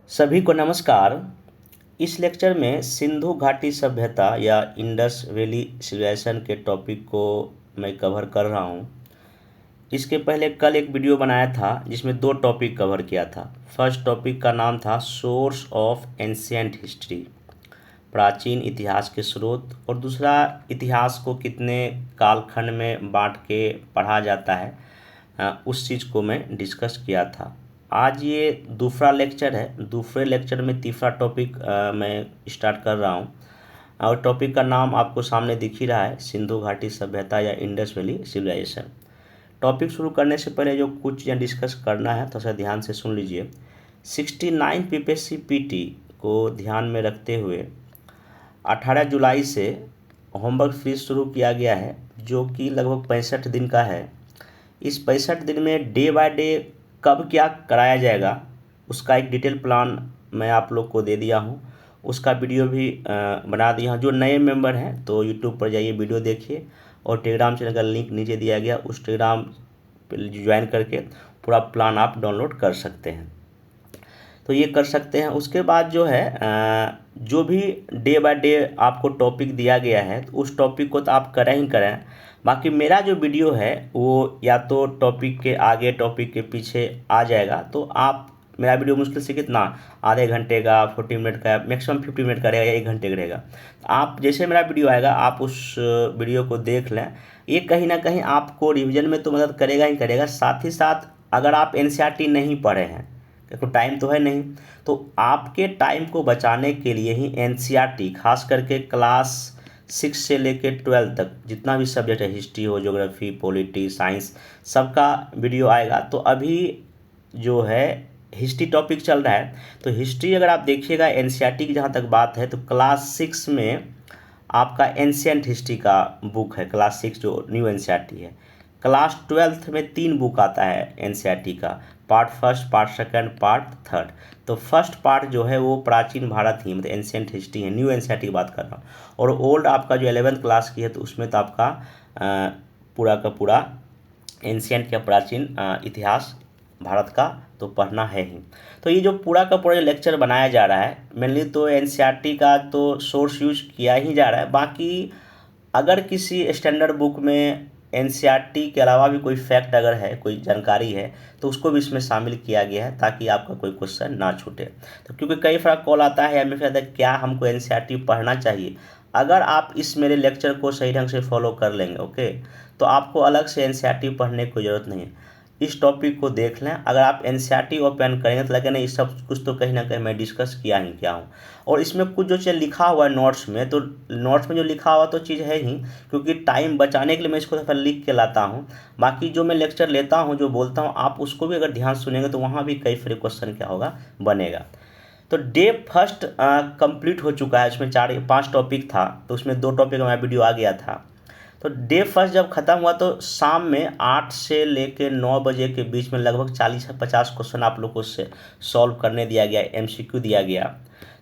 सभी को नमस्कार। इस लेक्चर में सिंधु घाटी सभ्यता या इंडस वैली सिविलाइजेशन के टॉपिक को मैं कवर कर रहा हूँ। इसके पहले कल एक वीडियो बनाया था जिसमें दो टॉपिक कवर किया था। फर्स्ट टॉपिक का नाम था सोर्स ऑफ एंशिएंट हिस्ट्री, प्राचीन इतिहास के स्रोत, और दूसरा इतिहास को कितने कालखंड में बांट के पढ़ा जाता है, उस चीज़ को मैं डिस्कस किया था। आज ये दूसरा लेक्चर है। दूसरे लेक्चर में तीसरा टॉपिक मैं स्टार्ट कर रहा हूँ और टॉपिक का नाम आपको सामने दिख ही रहा है, सिंधु घाटी सभ्यता या इंडस वैली सिविलाइजेशन। टॉपिक शुरू करने से पहले जो कुछ चीज़ें डिस्कस करना है तो ध्यान से सुन लीजिए। 69 पीपीएससी पीटी को ध्यान में रखते हुए 18 जुलाई से होमवर्क फ्री शुरू किया गया है, जो कि लगभग 65 दिन का है। इस 65 दिन में डे बाय डे कब क्या कराया जाएगा उसका एक डिटेल प्लान मैं आप लोग को दे दिया हूँ। उसका वीडियो भी बना दिया हूँ। जो नए मेंबर हैं तो यूट्यूब पर जाइए, वीडियो देखिए, और टेलीग्राम चैनल का लिंक नीचे दिया गया, उस टेलीग्राम पर ज्वाइन करके पूरा प्लान आप डाउनलोड कर सकते हैं। तो ये कर सकते हैं। उसके बाद जो है जो भी डे बाय डे आपको टॉपिक दिया गया है तो उस टॉपिक को तो आप करें ही करें। बाकी मेरा जो वीडियो है वो या तो टॉपिक के आगे टॉपिक के पीछे आ जाएगा, तो आप मेरा वीडियो मुश्किल से कितना आधे घंटे का, 40 मिनट का, मैक्सिमम 50 मिनट का रहेगा या 1 घंटे का रहेगा। आप जैसे मेरा वीडियो आएगा आप उस वीडियो को देख लें। ये कहीं ना कहीं आपको रिवीजन में तो मदद करेगा ही करेगा। साथ ही साथ अगर आप एनसीईआरटी नहीं पढ़े हैं, देखो टाइम तो है नहीं, तो आपके टाइम को बचाने के लिए ही एनसीईआरटी खास करके क्लास 6 से लेकर 12 तक जितना भी सब्जेक्ट है, हिस्ट्री हो, ज्योग्राफी, पॉलिटी, साइंस, सबका वीडियो आएगा। तो अभी जो है हिस्ट्री टॉपिक चल रहा है, तो हिस्ट्री अगर आप देखिएगा एनसीईआरटी की जहाँ तक बात है तो क्लास 6 में आपका एंशिएंट हिस्ट्री का बुक है, क्लास 6 जो न्यू एनसीईआरटी है। क्लास 12th में 3 बुक आता है एनसीईआरटी का, part first, part second, part third. तो फर्स्ट पार्ट जो है वो प्राचीन भारत ही मतलब एंशिएंट हिस्ट्री है, न्यू एनसीईआरटी की बात कर रहा हूँ। और ओल्ड आपका जो 11th क्लास की है तो उसमें तो आपका पूरा का पूरा एंशिएंट या प्राचीन इतिहास भारत का तो पढ़ना है ही। तो ये जो पूरा का पूरा लेक्चर बनाया जा रहा है मेनली तो एनसीईआरटी का तो सोर्स यूज किया ही जा रहा है। बाकी अगर किसी स्टैंडर्ड बुक में एनसीईआरटी के अलावा भी कोई फैक्ट अगर है, कोई जानकारी है, तो उसको भी इसमें शामिल किया गया है ताकि आपका कोई क्वेश्चन ना छूटे। तो क्योंकि कई बार कॉल आता है या मेरे ज़्यादा क्या हमको एनसीईआरटी पढ़ना चाहिए, अगर आप इस मेरे लेक्चर को सही ढंग से फॉलो कर लेंगे ओके, तो आपको अलग से एनसीईआरटी पढ़ने की ज़रूरत नहीं है। इस टॉपिक को देख लें। अगर आप एनसीईआरटी ओपन करेंगे तो लगेगा नहीं सब कुछ तो कहीं ना कहीं मैं डिस्कस किया ही क्या हूँ। और इसमें कुछ जो चीज़ लिखा हुआ है नोट्स में, तो नोट्स में जो लिखा हुआ तो चीज़ है ही, क्योंकि टाइम बचाने के लिए मैं इसको थोड़ा लिख के लाता हूँ। बाकी जो मैं लेक्चर लेता हूँ, जो बोलता हूँ, आप उसको भी अगर ध्यान सुनेंगे तो वहाँ भी कई सारे क्वेश्चन क्या होगा बनेगा। तो डे फर्स्ट कंप्लीट हो चुका है। उसमें 4-5 टॉपिक था, तो उसमें 2 टॉपिक का मेरा वीडियो आ गया था। तो डे फर्स्ट जब ख़त्म हुआ तो शाम में 8 से लेकर 9 बजे के बीच में लगभग 40 से 50 क्वेश्चन आप लोग को उससे सॉल्व करने दिया गया, एमसीक्यू दिया गया।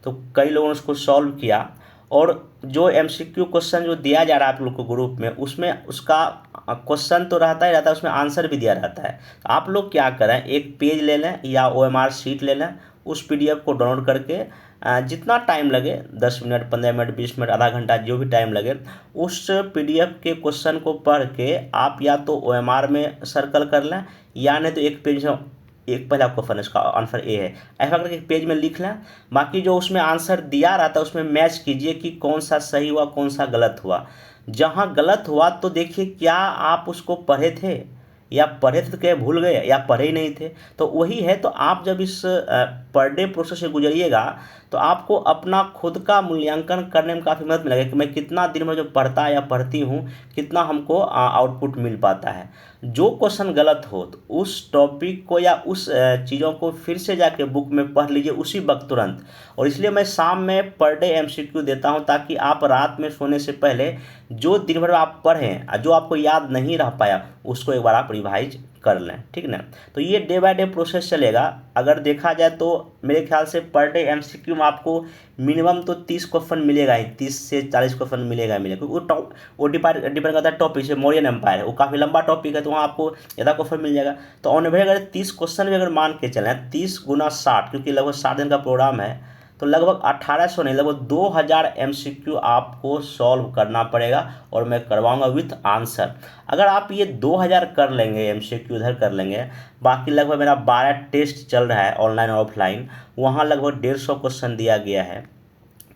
तो कई लोगों ने उसको सॉल्व किया, और जो एमसीक्यू क्वेश्चन जो दिया जा रहा है आप लोग को ग्रुप में, उसमें उसका क्वेश्चन तो रहता ही रहता है, उसमें आंसर भी दिया रहता है। तो आप लोग क्या करें, एक पेज ले लें या ओएमआर शीट ले लें, उस पीडीएफ को डाउनलोड करके जितना टाइम लगे 10 मिनट, 15 मिनट, 20 मिनट, आधा घंटा, जो भी टाइम लगे, उस पीडीएफ के क्वेश्चन को पढ़ के आप या तो ओएमआर में सर्कल कर लें या नहीं तो एक पेज में एक पहला क्वेश्चन इसका आंसर ए है ऐसा करके एक पेज में लिख लें। बाकी जो उसमें आंसर दिया रहता है उसमें मैच कीजिए कि कौन सा सही हुआ कौन सा गलत हुआ। जहाँ गलत हुआ तो देखिए क्या आप उसको पढ़े थे, या पढ़े थे तो क्या भूल गए, या पढ़े ही नहीं थे, तो वही है। तो आप जब इस पर डे प्रोसेस से गुजरिएगा तो आपको अपना खुद का मूल्यांकन करने में काफ़ी मदद मिलेगा कि मैं कितना दिन में जो पढ़ता या पढ़ती हूँ कितना हमको आउटपुट मिल पाता है। जो क्वेश्चन गलत हो तो उस टॉपिक को या उस चीज़ों को फिर से जाके बुक में पढ़ लीजिए उसी वक्त तुरंत। और इसलिए मैं शाम में पर डे एमसीक्यू देता हूं ताकि आप रात में सोने से पहले जो दिन भर आप पढ़ें, जो आपको याद नहीं रह पाया, उसको एक बार आप रिवाइज कर लें, ठीक ना। तो ये डे बाय डे प्रोसेस चलेगा। अगर देखा जाए तो मेरे ख्याल से पर डे एमसीक्यू में आपको मिनिमम तो 30 क्वेश्चन मिलेगा ही, 30 से 40 क्वेश्चन मिलेगा क्योंकि वो डिपेंड करता है टॉपिक से। मौर्यन एम्पायर है, वो काफ़ी लंबा टॉपिक है, तो वहाँ आपको ज़्यादा क्वेश्चन मिल जाएगा। तो ऑन एवरेज अगर 30 क्वेश्चन भी अगर मान के चलें, 30 गुना 60, क्योंकि लगभग 60 दिन का प्रोग्राम है, तो लगभग 1800 नहीं, लगभग 2000 एमसीक्यू आपको सॉल्व करना पड़ेगा, और मैं करवाऊंगा विथ आंसर। अगर आप ये 2000 कर लेंगे, एमसीक्यू उधर कर लेंगे, बाकी लगभग मेरा 12 टेस्ट चल रहा है ऑनलाइन और ऑफलाइन, वहाँ लगभग 150 क्वेश्चन दिया गया है।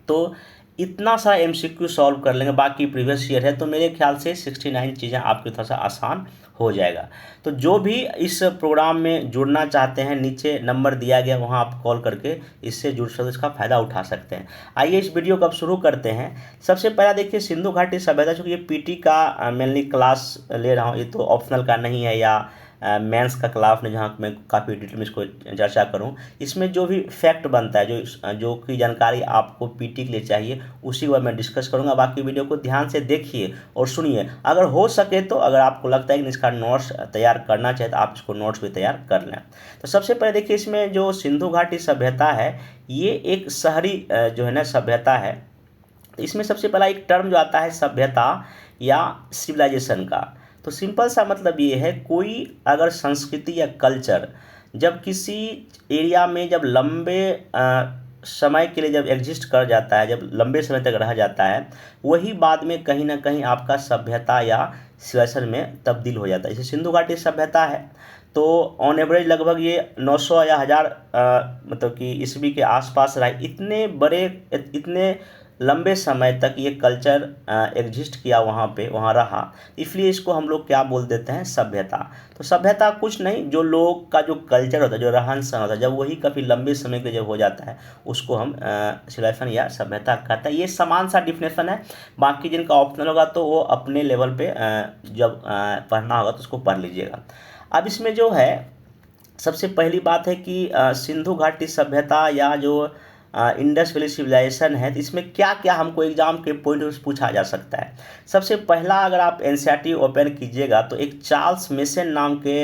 तो इतना सारा एमसीक्यू सॉल्व कर लेंगे, बाकी प्रीवियस ईयर है, तो मेरे ख्याल से 69 चीज़ें आपकी थोड़ा सा आसान हो जाएगा। तो जो भी इस प्रोग्राम में जुड़ना चाहते हैं, नीचे नंबर दिया गया, वहां आप कॉल करके इससे जुड़ सकते, इसका फ़ायदा उठा सकते हैं। आइए इस वीडियो को अब शुरू करते हैं। सबसे पहला देखिए, सिंधु घाटी सभ्यता, चूँकि ये पीटी का मेनली क्लास ले रहा हूँ, ये तो ऑप्शनल का नहीं है या मेंस का क्लास में, जहाँ मैं काफ़ी डिटेल में इसको चर्चा करूँ। इसमें जो भी फैक्ट बनता है, जो की जानकारी आपको पीटी के लिए चाहिए, उसी को मैं डिस्कस करूँगा। बाकी वीडियो को ध्यान से देखिए और सुनिए। अगर हो सके तो, अगर आपको लगता है कि इसका नोट्स तैयार करना चाहिए, तो आप इसको नोट्स भी तैयार कर लें। तो सबसे पहले देखिए, इसमें जो सिंधु घाटी सभ्यता है, ये एक शहरी जो है ना सभ्यता है। इसमें सबसे पहला एक टर्म जो आता है सभ्यता या सिविलाइजेशन का, तो सिंपल सा मतलब ये है, कोई अगर संस्कृति या कल्चर जब किसी एरिया में जब लंबे समय के लिए जब एग्जिस्ट कर जाता है, जब लंबे समय तक रह जाता है, वही बाद में कहीं ना कहीं आपका सभ्यता या सिविलाइजेशन में तब्दील हो जाता है। जैसे सिंधु घाटी सभ्यता है, तो ऑन एवरेज लगभग ये 900 या 1000 मतलब कि ईस्वी के आसपास रहा। इतने लंबे समय तक ये कल्चर एग्जिस्ट किया, वहाँ रहा, इसलिए इसको हम लोग क्या बोल देते हैं, सभ्यता। तो सभ्यता कुछ नहीं, जो लोग का जो कल्चर होता है, जो रहन सहन होता है, जब वही काफ़ी लंबे समय के जब हो जाता है, उसको हम सिविलाइजेशन या सभ्यता कहते हैं। ये समान सा डिफिनेशन है। बाकी जिनका ऑप्शनल होगा तो वो अपने लेवल पे जब पढ़ना होगा तो उसको पढ़ लीजिएगा। अब इसमें जो है सबसे पहली बात है कि सिंधु घाटी सभ्यता या जो इंडस वैली सिविलाइजेशन है, तो इसमें क्या क्या हमको एग्जाम के पॉइंट से पूछा जा सकता है। सबसे पहला, अगर आप एनसीईआरटी ओपन कीजिएगा तो एक चार्ल्स मेसन नाम के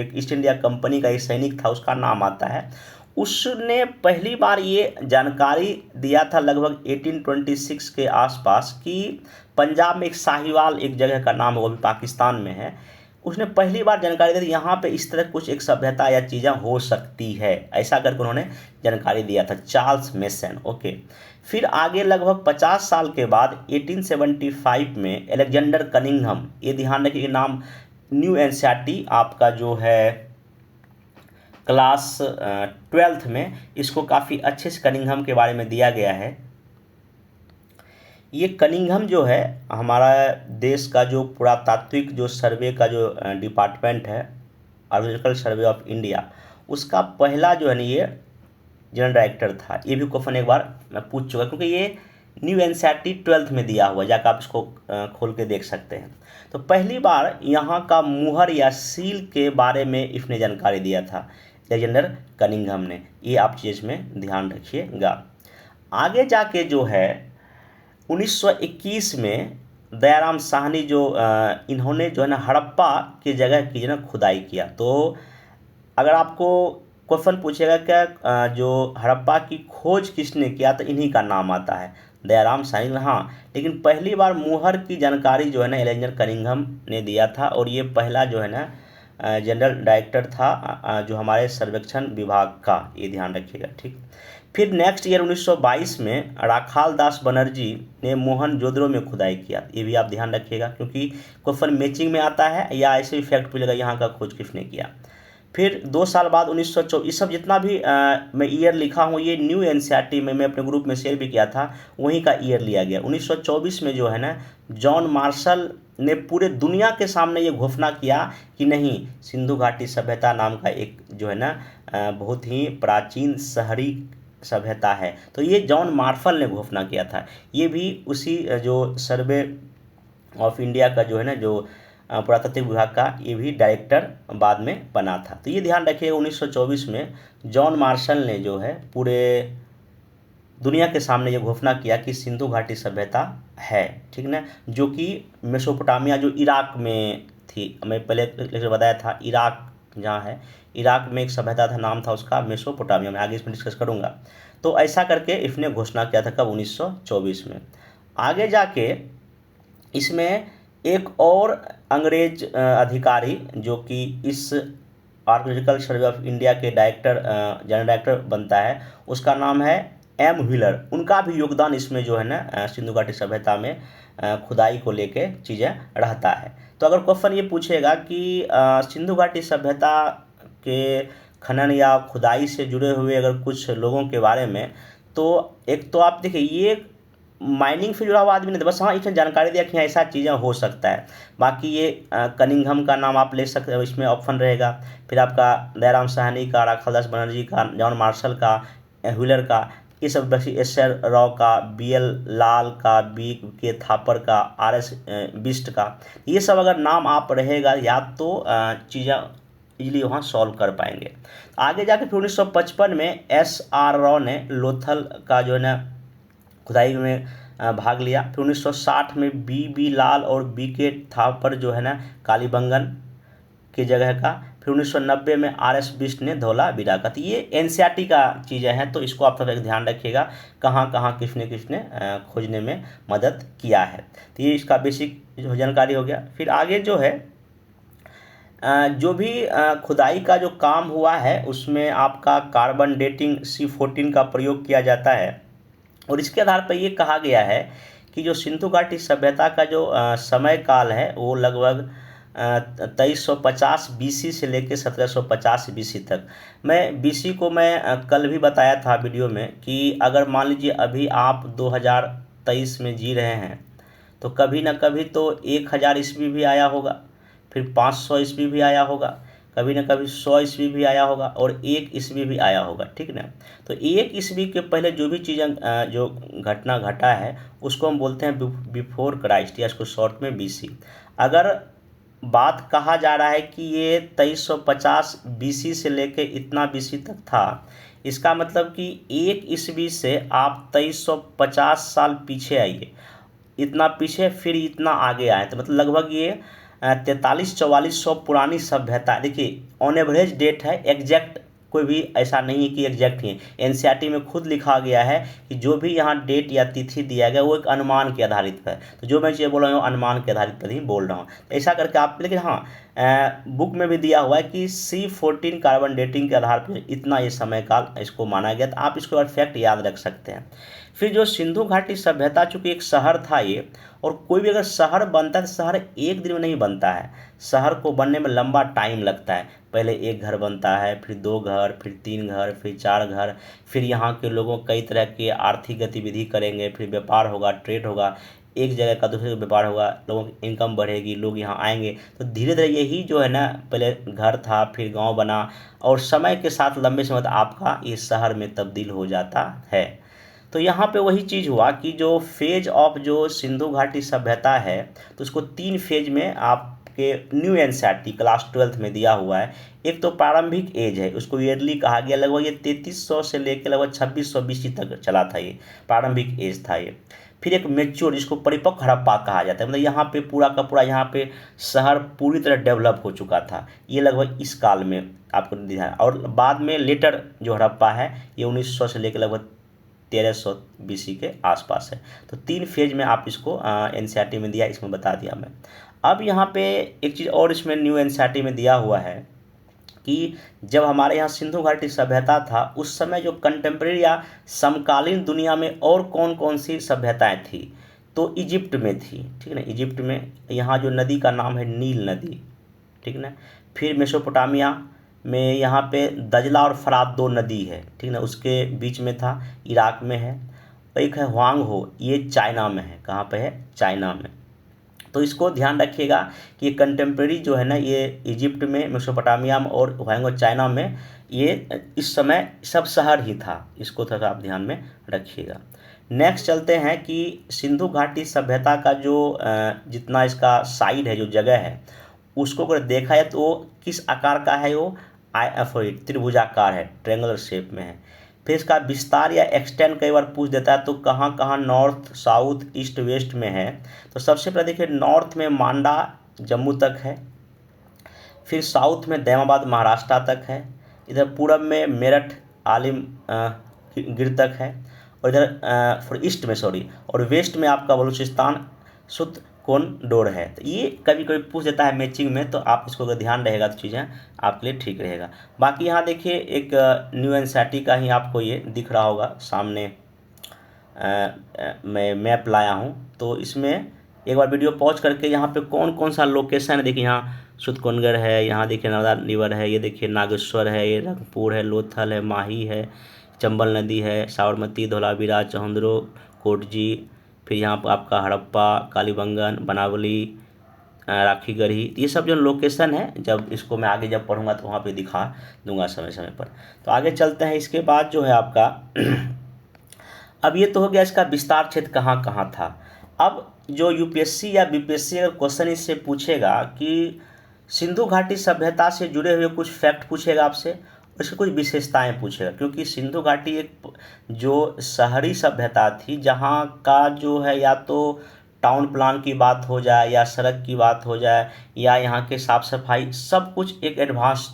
एक ईस्ट इंडिया कंपनी का एक सैनिक था, उसका नाम आता है। उसने पहली बार ये जानकारी दिया था लगभग 1826 के आसपास, कि पंजाब में एक साहिवाल एक जगह का नाम है, वो भी पाकिस्तान में है। उसने पहली बार जानकारी दी यहाँ पे इस तरह कुछ एक सभ्यता या चीज़ें हो सकती है, ऐसा करके उन्होंने जानकारी दिया था, चार्ल्स मेसन। ओके, फिर आगे लगभग 50 साल के बाद 1875 में अलेक्जेंडर कनिंघम, ये ध्यान रखिए नाम, न्यू एनसीईआरटी आपका जो है क्लास 12th में इसको काफ़ी अच्छे से कनिंघम के बारे में दिया गया है। ये कनिंघम जो है, हमारा देश का जो पुरातात्विक जो सर्वे का जो डिपार्टमेंट है, आर्कियोलॉजिकल सर्वे ऑफ इंडिया, उसका पहला जो है ना ये जनरल डायरेक्टर था। ये भी क्वेश्चन एक बार मैं पूछ चुका, क्योंकि ये न्यू एनसीईआरटी 12th में दिया हुआ, जाकर आप इसको खोल के देख सकते हैं। तो पहली बार यहाँ का मुहर या सील के बारे में इसने जानकारी दिया था, अलेक्जेंडर कनिंघम ने। ये आप चीज़ में ध्यान रखिएगा। आगे जाके जो है 1921 में दयाराम साहनी जो इन्होंने जो है ना हड़प्पा की जगह की जो ना खुदाई किया। तो अगर आपको क्वेश्चन पूछेगा क्या जो हड़प्पा की खोज किसने किया, तो इन्हीं का नाम आता है, दयाराम साहनी। हाँ, लेकिन पहली बार मुहर की जानकारी जो है ना अलेक्जेंडर कनिंघम ने दिया था, और ये पहला जो है ना जनरल डायरेक्टर था जो हमारे सर्वेक्षण विभाग का, ये ध्यान रखिएगा, ठीक। फिर नेक्स्ट ईयर 1922 में राखाल दास बनर्जी ने मोहनजोदड़ो में खुदाई किया। ये भी आप ध्यान रखिएगा, क्योंकि क्वेश्चन मैचिंग में आता है या ऐसे ही फैक्ट पूछेगा यहाँ का खोज किसने किया। फिर 2 साल बाद 1924, सब जितना भी मैं ईयर लिखा हूँ, ये न्यू एनसीईआरटी में मैं अपने ग्रुप में शेयर भी किया था, वहीं का ईयर लिया गया। 1924 में जो है ना जॉन मार्शल ने पूरे दुनिया के सामने ये घोषणा किया कि नहीं, सिंधु घाटी सभ्यता नाम का एक जो है ना बहुत ही प्राचीन शहरी सभ्यता है। तो ये जॉन मार्शल ने घोषणा किया था। ये भी उसी जो सर्वे ऑफ इंडिया का जो है ना जो पुरातत्व विभाग का, ये भी डायरेक्टर बाद में बना था। तो ये ध्यान रखिएगा, 1924 में जॉन मार्शल ने जो है पूरे दुनिया के सामने ये घोषणा किया कि सिंधु घाटी सभ्यता है, ठीक ना, जो कि मेसोपोटामिया जो इराक में थी। मैं पहले लेक्चर बताया था इराक जहाँ है, इराक में एक सभ्यता था, नाम था उसका मेसोपोटामिया। मैं आगे इसमें डिस्कस करूँगा। तो ऐसा करके इसने घोषणा किया था कब, 1924 में। आगे जाके इसमें एक और अंग्रेज अधिकारी जो कि इस आर्कियोलॉजिकल सर्वे ऑफ इंडिया के डायरेक्टर, जनरल डायरेक्टर बनता है, उसका नाम है एम व्हीलर। उनका भी योगदान इसमें जो है ना सिंधु घाटी सभ्यता में खुदाई को लेके चीज़ें रहता है। तो अगर क्वेश्चन ये पूछेगा कि सिंधु घाटी सभ्यता के खनन या खुदाई से जुड़े हुए अगर कुछ लोगों के बारे में, तो एक तो आप देखिए ये माइनिंग से जुड़ा हुआ आदमी नहीं था, बस हाँ इसमें जानकारी दिया कि ऐसा चीज़ें हो सकता है। बाकी ये कनिंघम का नाम आप ले सकते हो, इसमें ऑप्शन रहेगा। फिर आपका दयाराम साहनी का, राखालदास बनर्जी का, जॉन मार्शल का, व्हीलर का, ये सब एस आर राव का, बी एल लाल का, बी के थापर का, आर एस बिस्ट का, ये सब अगर नाम आप रहेगा या तो चीज़ें इजीली वहाँ सॉल्व कर पाएंगे। आगे जाके फिर 1955 में एस आर राव ने लोथल का जो है ना खुदाई में भाग लिया। फिर 1960 में बी लाल और बी के थापर जो है ना कालीबंगन की जगह का। फिर 1990 में आर एस बिस्ट ने धौलावीरा का। तो ये एनसीईआरटी का चीज़ें हैं, तो इसको आप सब एक ध्यान रखिएगा कहाँ कहाँ किसने किसने खोजने में मदद किया है। तो ये इसका बेसिक जानकारी हो गया। फिर आगे जो है जो भी खुदाई का जो काम हुआ है उसमें आपका कार्बन डेटिंग C14 का प्रयोग किया जाता है, और इसके आधार पर ये कहा गया है कि जो सिंधु घाटी सभ्यता का जो समय काल है वो लगभग 2350 BC से लेकर 1750 BC तक। मैं BC को मैं कल भी बताया था वीडियो में कि अगर मान लीजिए अभी आप 2023 में जी रहे हैं तो कभी ना कभी तो 1000 ईस्वी भी आया होगा, फिर 500 ईस्वी भी आया होगा, कभी ना कभी 100 ईस्वी भी आया होगा और 1 ईस्वी भी आया होगा, ठीक ना। तो 1 ईस्वी के पहले जो भी चीज़ें जो घटना घटा है उसको हम बोलते हैं बिफोर क्राइस्ट, या इसको शॉर्ट में BC। अगर बात कहा जा रहा है कि ये 2350 BC से लेके इतना BC तक था, इसका मतलब कि 1 ईस्वी से आप 2350 साल पीछे आइए, इतना पीछे फिर इतना आगे आए, तो मतलब लगभग ये 4300-4400 पुरानी सभ्यता। देखिए ऑन एवरेज डेट है, एग्जैक्ट कोई भी ऐसा नहीं है कि एग्जैक्ट ही है। एनसीईआरटी में खुद लिखा गया है कि जो भी यहाँ डेट या तिथि दिया गया वो एक अनुमान के आधारित है। तो जो मैं चीज़ बोल रहा हूँ अनुमान के आधारित पर ही बोल रहा हूँ, तो ऐसा करके आप, लेकिन हाँ बुक में भी दिया हुआ है कि C14 कार्बन डेटिंग के आधार पर इतना ये समय काल इसको माना गया। तो आप इसको फैक्ट याद रख सकते हैं। फिर जो सिंधु घाटी सभ्यता चूँकि एक शहर था ये, और कोई भी अगर शहर बनता है तो शहर एक दिन में नहीं बनता है, शहर को बनने में लंबा टाइम लगता है। पहले एक घर बनता है, फिर 2 घर, फिर 3 घर, फिर 4 घर, फिर यहाँ के लोगों कई तरह की आर्थिक गतिविधि करेंगे, फिर व्यापार होगा, ट्रेड होगा, एक जगह का दूसरे व्यापार होगा, लोगों की इनकम बढ़ेगी, लोग यहाँ आएंगे। तो धीरे धीरे यही जो है ना, पहले घर था फिर गांव बना, और समय के साथ लंबे समय तक आपका ये शहर में तब्दील हो जाता है। तो यहाँ पे वही चीज़ हुआ कि जो फेज ऑफ जो सिंधु घाटी सभ्यता है, तो उसको 3 फेज में आपके न्यू एनसीईआरटी क्लास 12th में दिया हुआ है। एक तो प्रारंभिक एज है, उसको ईयरली कहा गया, लगभग ये 3300 से लेकर लगभग 2600 BC तक चला था, ये प्रारंभिक एज था ये। फिर एक मैच्योर, जिसको परिपक्व हड़प्पा कहा जाता है, मतलब यहाँ पे पूरा का पूरा यहाँ पे शहर पूरी तरह डेवलप हो चुका था, ये लगभग इस काल में आपको दिया है। और बाद में लेटर जो हड़प्पा है ये 1900 से लेकर लगभग 1300 BC के आसपास है। तो 3 फेज में आप इसको एनसीईआरटी में दिया, इसमें बता दिया मैं। अब यहाँ पे एक चीज़ और इसमें न्यू एनसीईआरटी में दिया हुआ है कि जब हमारे यहाँ सिंधु घाटी सभ्यता था उस समय जो कंटेम्प्रेरी या समकालीन दुनिया में और कौन कौन सी सभ्यताएं थी, तो इजिप्ट में थी, ठीक है ना। इजिप्ट में यहाँ जो नदी का नाम है नील नदी, ठीक ना। फिर मेसोपोटामिया में यहाँ पे दजला और फरात 2 नदी है, ठीक ना, उसके बीच में था, इराक में है। एक है ह्वांग हो, ये चाइना में है, कहाँ पे है, चाइना में। तो इसको ध्यान रखिएगा कि ये कंटेम्प्रेरी जो है ना, ये इजिप्ट में, मेसोपोटामिया में और ह्वांग और चाइना में ये इस समय सब शहर ही था, इसको थोड़ा आप ध्यान में रखिएगा। नेक्स्ट चलते हैं कि सिंधु घाटी सभ्यता का जो जितना इसका साइड है, जो जगह है, उसको अगर देखा जाए तो वो किस आकार का है, वो त्रिभुजाकार है, ट्रायंगुलर शेप में है। फिर इसका विस्तार या एक्सटेंड कई बार पूछ देता है, तो कहाँ कहाँ नॉर्थ, साउथ, ईस्ट, वेस्ट में है। तो सबसे पहले देखिए नॉर्थ में मांडा जम्मू तक है, फिर साउथ में दैमाबाद महाराष्ट्र तक है, इधर पूरब में मेरठ आलिमगीर तक है, और इधर ईस्ट में और वेस्ट में आपका बलूचिस्तान सुतकोंडोर है। तो ये कभी कभी पूछ देता है मैचिंग में, तो आप इसको अगर ध्यान रहेगा तो चीज़ें आपके लिए ठीक रहेगा। बाकी यहाँ देखिए एक न्यू एनसीईआरटी का ही आपको ये दिख रहा होगा सामने, मैं मैप लाया हूँ। तो इसमें एक बार वीडियो पॉज करके यहाँ पे कौन कौन सा लोकेशन है देखिए, यहाँ सुतकोनगढ़ है, यहाँ देखिए नर्मदा रिवर है, ये देखिए नागेश्वर है, ये रंगपुर है, लोथल है, माही है, चंबल नदी है, साबरमती, धौलावीरा, चौहंदरो, कोटजी, फिर यहाँ पर आपका हड़प्पा, कालीबंगन, बनावली, राखीगढ़ी। ये सब जो लोकेशन है, जब इसको मैं आगे जब पढ़ूंगा तो वहाँ पे दिखा दूंगा समय समय पर। तो आगे चलते हैं। इसके बाद जो है आपका अब ये तो हो गया इसका विस्तार क्षेत्र कहाँ कहाँ था। अब जो यूपीएससी या बीपीएससी अगर क्वेश्चन इससे पूछेगा कि सिंधु घाटी सभ्यता से जुड़े हुए कुछ फैक्ट पूछेगा आपसे, और इसकी कुछ विशेषताएं पूछेगा, क्योंकि सिंधु घाटी एक जो शहरी सभ्यता थी, जहाँ का जो है या तो टाउन प्लान की बात हो जाए या सड़क की बात हो जाए या यहाँ के साफ़ सफाई, सब कुछ एक एडवांस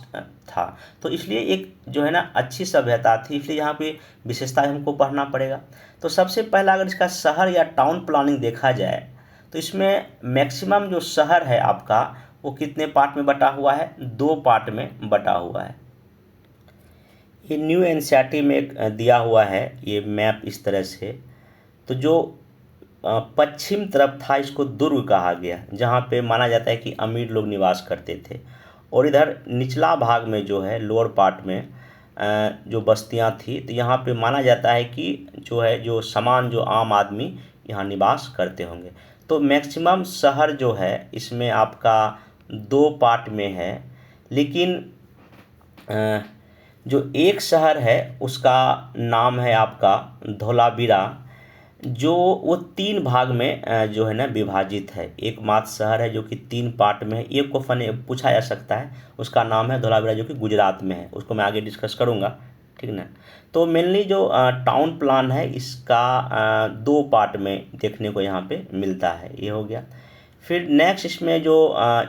था। तो इसलिए एक जो है ना अच्छी सभ्यता थी, इसलिए यहाँ पे विशेषता हमको पढ़ना पड़ेगा। तो सबसे पहला अगर इसका शहर या टाउन प्लानिंग देखा जाए तो इसमें मैक्सिमम जो शहर है आपका वो कितने पार्ट में बटा हुआ है, 2 पार्ट में बटा हुआ है। ये न्यू एनसीईआरटी में एक दिया हुआ है ये मैप इस तरह से। तो जो पश्चिम तरफ था इसको दुर्ग कहा गया, जहाँ पे माना जाता है कि अमीर लोग निवास करते थे, और इधर निचला भाग में जो है लोअर पार्ट में जो बस्तियाँ थी, तो यहाँ पे माना जाता है कि जो है जो सामान जो आम आदमी यहाँ निवास करते होंगे। तो मैक्सिमम शहर जो है इसमें आपका 2 पार्ट में है, लेकिन जो एक शहर है उसका नाम है आपका धौलावीरा, जो वो 3 भाग में जो है ना विभाजित है। एकमात्र शहर है जो कि 3 पार्ट में है। एक क्वेश्चन पूछा जा सकता है, उसका नाम है धौलावीरा, जो कि गुजरात में है, उसको मैं आगे डिस्कस करूँगा, ठीक ना। तो मेनली जो टाउन प्लान है इसका 2 पार्ट में देखने को यहाँ पे मिलता है। ये हो गया। फिर नेक्स्ट इसमें जो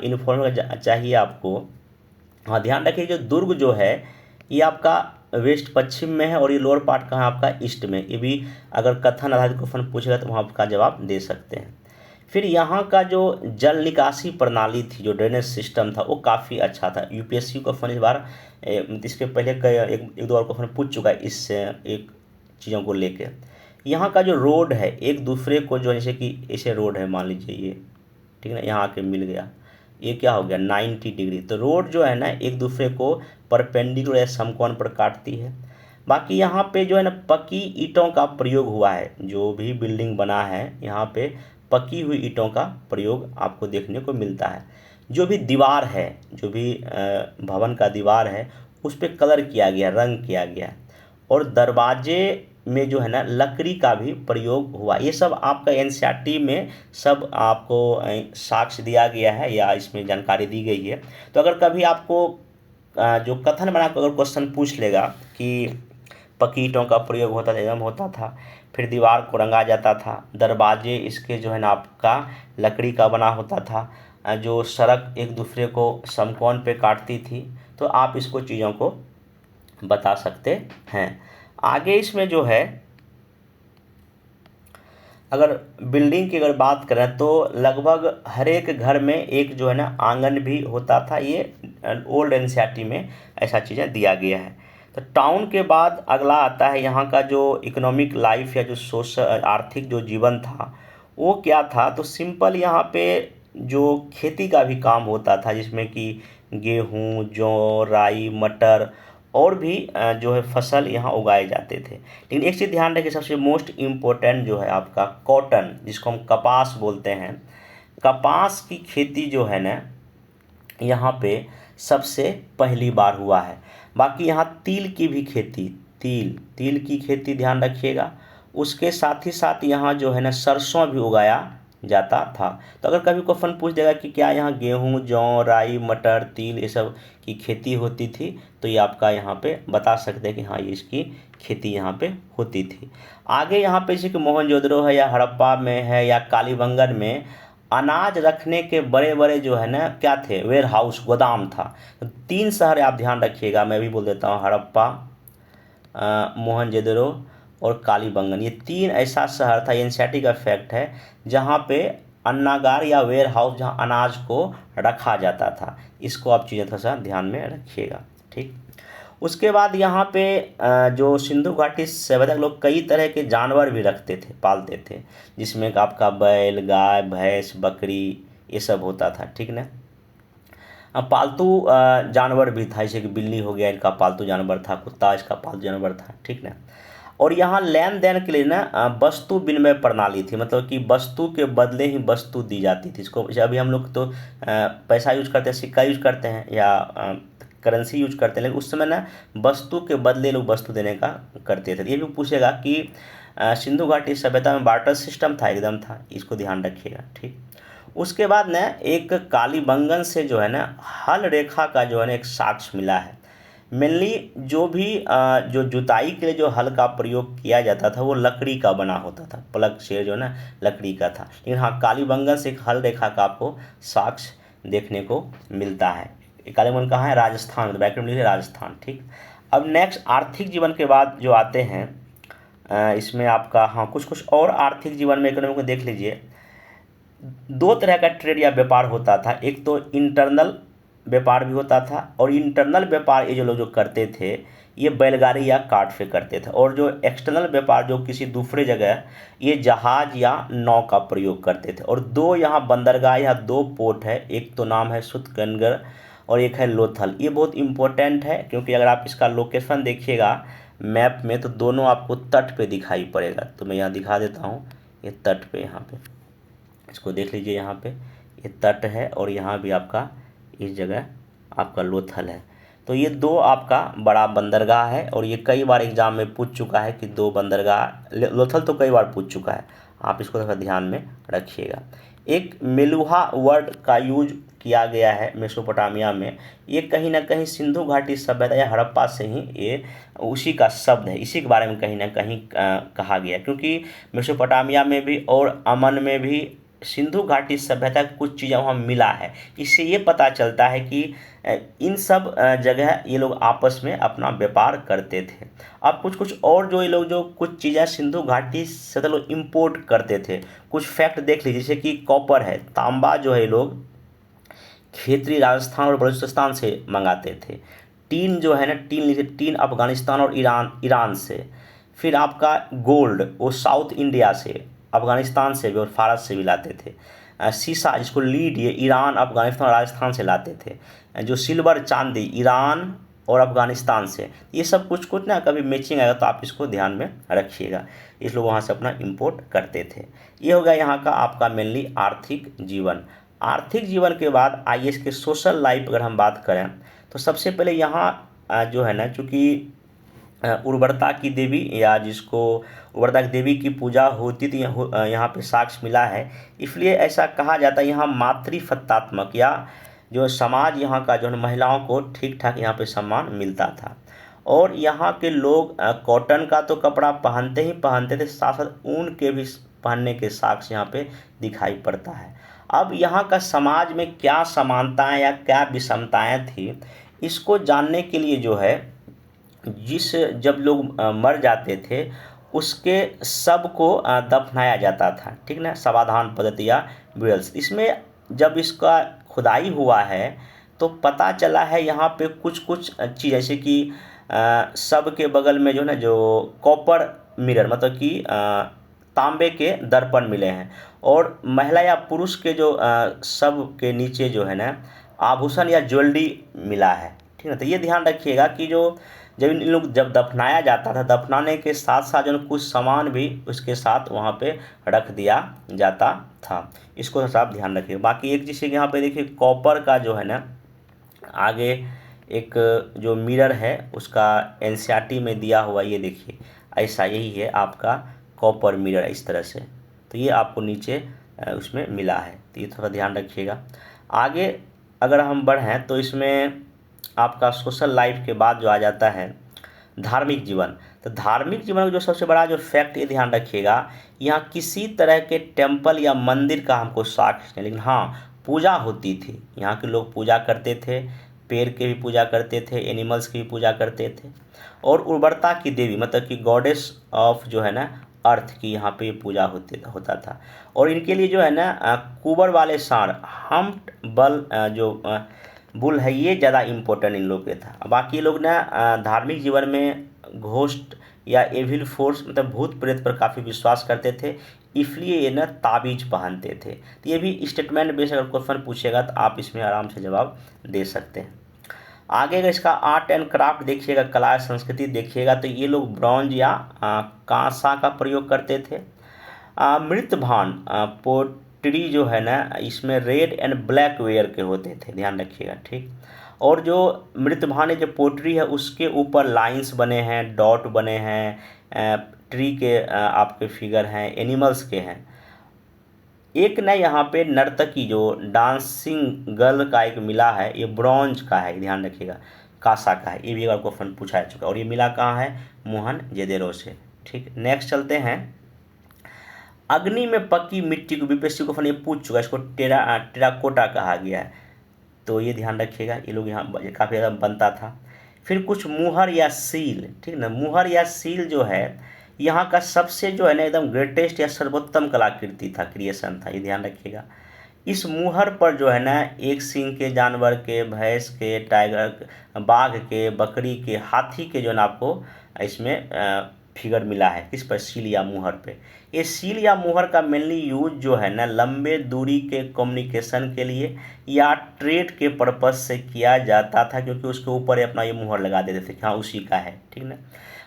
इन्फॉर्मेशन चाहिए आपको, हाँ ध्यान रखिए, जो दुर्ग जो है ये आपका वेस्ट पश्चिम में है, और ये लोअर पार्ट कहाँ आपका ईस्ट में। ये भी अगर कथन आधारित क्वेश्चन पूछेगा तो वहाँ आपका जवाब दे सकते हैं। फिर यहाँ का जो जल निकासी प्रणाली थी, जो ड्रेनेज सिस्टम था, वो काफ़ी अच्छा था। यूपीएससी क्वेश्चन इस बार इसके पहले एक 2 और क्वेश्चन पूछ चुका है इस एक चीज़ों को लेके। यहाँ का जो रोड है एक दूसरे को जो जैसे कि ऐसे रोड है मान लीजिए ये, ठीक है ना, यहाँ आके मिल गया, ये क्या हो गया 90 डिग्री। तो रोड जो है ना एक दूसरे को परपेंडिकुलर या समकोण पर काटती है। बाकी यहाँ पे जो है ना पक्की ईंटों का प्रयोग हुआ है, जो भी बिल्डिंग बना है यहाँ पे पकी हुई ईंटों का प्रयोग आपको देखने को मिलता है। जो भी दीवार है, जो भी भवन का दीवार है, उस पर कलर किया गया, रंग किया गया, और दरवाजे में जो है ना लकड़ी का भी प्रयोग हुआ। ये सब आपका एनसीईआरटी में सब आपको साक्ष्य दिया गया है या इसमें जानकारी दी गई है। तो अगर कभी आपको जो कथन बना कर अगर क्वेश्चन पूछ लेगा कि पक्की ईंटों का प्रयोग होता था, एवं होता था, फिर दीवार को रंगा जाता था, दरवाजे इसके जो है ना आपका लकड़ी का बना होता था, जो सड़क एक दूसरे को समकोण पे काटती थी, तो आप इसको चीज़ों को बता सकते हैं। आगे इसमें जो है अगर बिल्डिंग की अगर बात करें तो लगभग हर एक घर में एक जो है ना आंगन भी होता था। ये ओल्ड एनसीईआरटी में ऐसा चीज़ें दिया गया है। तो टाउन के बाद अगला आता है यहाँ का जो इकोनॉमिक लाइफ या जो सोशल आर्थिक जो जीवन था वो क्या था। तो सिंपल यहाँ पे जो खेती का भी काम होता था, जिसमें कि गेहूँ, जौ, राई, मटर और भी जो है फसल यहाँ उगाए जाते थे। लेकिन एक चीज़ ध्यान रखिए, सबसे मोस्ट इम्पोर्टेंट जो है आपका कॉटन, जिसको हम कपास बोलते हैं, कपास की खेती जो है ना यहाँ पे सबसे पहली बार हुआ है। बाकी यहाँ तिल की भी खेती, तिल की खेती ध्यान रखिएगा। उसके साथ ही साथ यहाँ जो है ना सरसों भी उगाया जाता था। तो अगर कभी क्वेश्चन पूछ देगा कि क्या यहाँ गेहूँ, जौ, राई, मटर, तिल ये सब की खेती होती थी, तो ये आपका यहाँ पे बता सकते हैं कि हाँ ये इसकी खेती यहाँ पे होती थी। आगे यहाँ पे जैसे कि मोहनजोदड़ो है या हड़प्पा में है या कालीबंगन में अनाज रखने के बड़े बड़े जो है ना क्या थे, वेयर हाउस, गोदाम था। तो 3 शहर आप ध्यान रखिएगा, मैं भी बोल देता हूँ, हड़प्पा, मोहनजोदड़ो और कालीबंगन। ये 3 ऐसा शहर था, एनसीईआरटी का फैक्ट है, जहाँ पे अन्नागार या वेयर हाउस, जहाँ अनाज को रखा जाता था। इसको आप चीज़ें थोड़ा सा ध्यान में रखिएगा, ठीक। उसके बाद यहाँ पे जो सिंधु घाटी सभ्यता के लोग कई तरह के जानवर भी रखते थे, पालते थे, जिसमें कि आपका बैल, गाय, भैंस, बकरी, ये सब होता था, ठीक ना। पालतू जानवर भी था, जैसे कि बिल्ली हो गया, इनका पालतू जानवर था, कुत्ता इसका पालतू जानवर था, ठीक ना। और यहाँ लेन देन के लिए ना वस्तु विनिमय प्रणाली थी, मतलब कि वस्तु के बदले ही वस्तु दी जाती थी। इसको अभी हम लोग तो पैसा यूज करते हैं, सिक्का यूज करते हैं या करेंसी यूज करते हैं, लेकिन उस समय ना वस्तु के बदले लोग वस्तु देने का करते थे। ये भी पूछेगा कि सिंधु घाटी सभ्यता में बार्टर सिस्टम था, एकदम था, इसको ध्यान रखिएगा, ठीक। उसके बाद ना एक कालीबंगन से जो है ना हल रेखा का जो है ना एक साक्ष्य मिला है। मेनली जो भी जो जुताई के लिए जो हल का प्रयोग किया जाता था वो लकड़ी का बना होता था, प्लग से जो है ना लकड़ी का था। लेकिन हाँ, कालीबंगन से एक हल रेखा का आपको साक्ष्य देखने को मिलता है। कालीबंगन कहाँ है? राजस्थान, ब्रैकेट में लिखिए राजस्थान, ठीक। अब नेक्स्ट आर्थिक जीवन के बाद जो आते हैं इसमें आपका हाँ कुछ और आर्थिक जीवन में इकोनॉमी को देख लीजिए। 2 तरह का ट्रेड या व्यापार होता था, एक तो इंटरनल व्यापार भी होता था, और इंटरनल व्यापार ये जो लोग जो करते थे ये बैलगाड़ी या कार्ट से करते थे, और जो एक्सटर्नल व्यापार जो किसी दूसरे जगह ये जहाज या नाव का प्रयोग करते थे। और 2 यहाँ बंदरगाह या 2 पोर्ट है, एक तो नाम है सुतकनगढ़ और एक है लोथल। ये बहुत इंपॉर्टेंट है, क्योंकि अगर आप इसका लोकेशन देखिएगा मैप में तो दोनों आपको तट पे दिखाई पड़ेगा। तो मैं यहाँ दिखा देता हूँ, ये तट पे, यहाँ पे इसको देख लीजिए, यहाँ पे ये तट है और यहाँ भी आपका इस जगह आपका लोथल है। तो ये 2 आपका बड़ा बंदरगाह है, और ये कई बार एग्जाम में पूछ चुका है कि 2 बंदरगाह, लोथल तो कई बार पूछ चुका है, आप इसको थोड़ा ध्यान में रखिएगा। एक मेलुहा वर्ड का यूज किया गया है मेसोपोटामिया में, ये कहीं ना कहीं सिंधु घाटी सभ्यता या हड़प्पा से ही ये उसी का शब्द है, इसी के बारे में कहीं ना कहीं कहा गया, क्योंकि मेसोपोटामिया में भी और अमन में भी सिंधु घाटी सभ्यता की कुछ चीज़ें वहाँ मिला है। इससे ये पता चलता है कि इन सब जगह ये लोग आपस में अपना व्यापार करते थे। अब कुछ और जो ये लोग जो कुछ चीज़ें सिंधु घाटी से तो लोग इम्पोर्ट करते थे, कुछ फैक्ट देख लीजिए, जैसे कि कॉपर है, तांबा जो है लोग खेतरी, राजस्थान और बलूचिस्तान से मंगाते थे। टीन जो है ना, टीन अफगानिस्तान और ईरान से। फिर आपका गोल्ड वो साउथ इंडिया से, अफगानिस्तान से भी और फारस से भी लाते थे। शीशा जिसको लीड, ये ईरान, अफगानिस्तान और राजस्थान से लाते थे। जो सिल्वर, चांदी ईरान और अफगानिस्तान से। ये सब कुछ ना कभी मैचिंग आएगा तो आप इसको ध्यान में रखिएगा, इस लोग वहाँ से अपना इंपोर्ट करते थे। ये हो गया यहाँ का आपका मेनली आर्थिक जीवन। आर्थिक जीवन के बाद आइए इसके सोशल लाइफ अगर हम बात करें तो सबसे पहले यहाँ जो है ना, चूँकि उर्वरता की देवी या जिसको उर्वरता की देवी की पूजा होती थी, यहाँ पे साक्ष्य मिला है, इसलिए ऐसा कहा जाता है यहाँ मातृफत्तात्मक या जो समाज यहाँ का जो है महिलाओं को ठीक ठाक यहाँ पे सम्मान मिलता था। और यहाँ के लोग कॉटन का तो कपड़ा पहनते ही पहनते थे, साथ साथ ऊन के भी पहनने के साक्ष्य यहाँ पे दिखाई पड़ता है। अब यहाँ का समाज में क्या समानताएं या क्या विषमताएं थी, इसको जानने के लिए जो है जब लोग मर जाते थे उसके शव को दफनाया जाता था, ठीक ना, समाधान पद्धति या ब्यूरल्स। इसमें जब इसका खुदाई हुआ है तो पता चला है यहाँ पे कुछ चीज़, जैसे कि शव के बगल में जो ना जो कॉपर मिरर, मतलब कि तांबे के दर्पण मिले हैं, और महिला या पुरुष के जो शव के नीचे जो है ना आभूषण या ज्वेलरी मिला है, ठीक है। तो ये ध्यान रखिएगा कि जो जब इन लोग जब दफनाया जाता था, दफनाने के साथ साथ जो कुछ सामान भी उसके साथ वहाँ पे रख दिया जाता था, इसको आप ध्यान रखिए। बाकी एक जैसे कि यहाँ पे देखिए कॉपर का जो है ना आगे एक जो मिरर है उसका एनसीईआरटी में दिया हुआ, ये देखिए ऐसा यही है आपका कॉपर मिरर इस तरह से, तो ये आपको नीचे उसमें मिला है, तो ये थोड़ा ध्यान रखिएगा। आगे अगर हम बढ़ें तो इसमें आपका सोशल लाइफ के बाद जो आ जाता है धार्मिक जीवन। तो धार्मिक जीवन का जो सबसे बड़ा जो फैक्ट ये ध्यान रखिएगा, यहाँ किसी तरह के टेम्पल या मंदिर का हमको साक्ष्य नहीं, लेकिन हाँ पूजा होती थी। यहाँ के लोग पूजा करते थे, पेड़ के भी पूजा करते थे, एनिमल्स की भी पूजा करते थे, और उर्वरता की देवी मतलब कि गॉडेस ऑफ जो है ना अर्थ की यहाँ पे पूजा होता था। और इनके लिए जो है ना कुबर वाले सांड हम्प्ड बुल है, ये ज़्यादा इम्पोर्टेंट इन लोग के था। बाकी लोग ना धार्मिक जीवन में घोस्ट या एविल फोर्स मतलब भूत प्रेत पर काफ़ी विश्वास करते थे, इसलिए ये ना ताबीज पहनते थे। तो ये भी स्टेटमेंट बेस्ड अगर क्वेश्चन पूछेगा तो आप इसमें आराम से जवाब दे सकते हैं। आगे अगर इसका आर्ट एंड क्राफ्ट देखिएगा, कला संस्कृति देखिएगा, तो ये लोग ब्रॉन्ज या कांसा का प्रयोग करते थे। मृतभान पोट्री जो है ना इसमें रेड एंड ब्लैक वेयर के होते थे, ध्यान रखिएगा, ठीक। और जो मृतभान जो पोट्री है उसके ऊपर लाइंस बने हैं, डॉट बने हैं, ट्री के आपके फिगर हैं, एनिमल्स के हैं। एक ना यहाँ पे नर्तकी जो डांसिंग गर्ल का एक मिला है, ये ब्रॉन्ज का है, ध्यान रखिएगा, कांसा का है। ये भी अगर क्वेश्चन पूछा जा चुका, और ये मिला कहाँ है, मोहनजोदड़ो से, ठीक। नेक्स्ट चलते हैं, अग्नि में पकी मिट्टी को बीपीएससी क्वेश्चन ये पूछ चुका है, इसको टेराकोटा कहा गया है, तो ये ध्यान रखिएगा, ये लोग यहाँ काफ़ी ज़्यादा बनता था। फिर कुछ मुहर या सील, ठीक ना, मुहर या सील जो है यहाँ का सबसे जो है ना एकदम ग्रेटेस्ट या सर्वोत्तम कलाकृति था, क्रिएशन था, ये ध्यान रखिएगा। इस मुहर पर जो है ना एक सींग के जानवर के, भैंस के, टाइगर, बाघ के, बकरी के, हाथी के जो है ना आपको इसमें फिगर मिला है, किस पर, सील या मुहर पे। ये सील या मुहर का मेनली यूज जो है ना लंबे दूरी के कम्युनिकेशन के लिए या ट्रेड के पर्पज से किया जाता था, क्योंकि उसके ऊपर अपना ये मुहर लगा देते थे कि हाँ उसी का है, ठीक ना।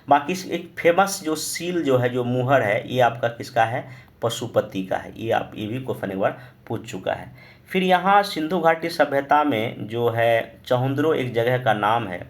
बाकी एक फेमस जो सील जो है, जो मुहर है, ये आपका किसका है, पशुपति का है। ये भी क्वेश्चन एक बार पूछ चुका है। फिर यहाँ सिंधु घाटी सभ्यता में जो है चहुंदरो एक जगह का नाम है,